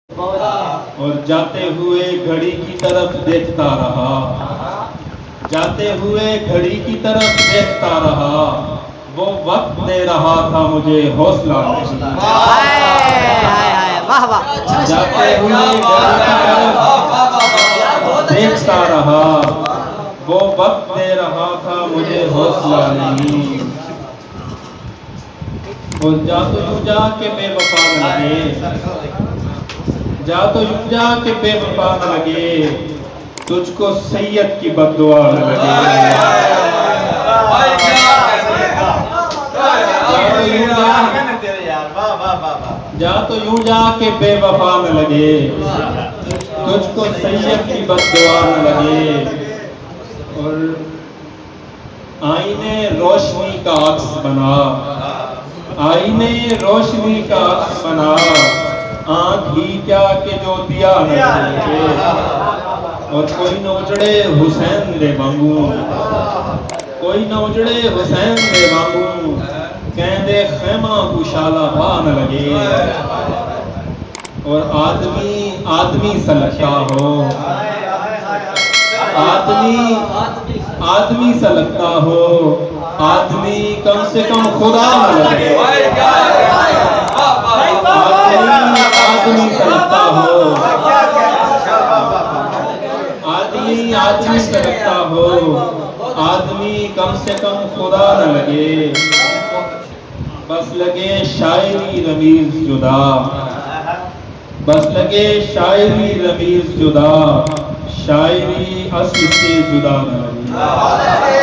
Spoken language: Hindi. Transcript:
और जाते हुए घड़ी की तरफ देखता रहा, जाते हुए घड़ी की तरफ देखता रहा, वो वक्त दे रहा था मुझे हौसला नहीं। वाह वाह, जाते हुए घड़ी की तरफ देखता रहा, वो वक्त दे रहा था मुझे हौसला नहीं। और जा तो यूं जा के बेवफा न लगे, जा तो यूं जा के बेवफा न लगे, तुझको सैयद की बद्दुआ न लगे। जा तो यूं जा के बेवफा न लगे, तुझको सैयद की बद्दुआ न लगे। और आईने रोशनी का अक्स बना, आईने रोशनी का अक्स बना, आँख ही क्या के जो दिया न लगे। और कोई न उजड़े हुसैन दे वांगू, कोई न उजड़े हुसैन दे वांगू, कहंदे खेमा कुशाला पा न लगे। और आदमी आदमी सा लगता हो, आदमी आदमी सा लगता हो, आदमी कम से कम खुदा न लगे। आदमी सा लगता हो, आदमी आदमी सा लगता हो, आदमी कम से कम खुदा न लगे। बस लगे शायरी रमीज जुदा, बस लगे शायरी रमीज जुदा, शायरी असल से जुदा न लगे।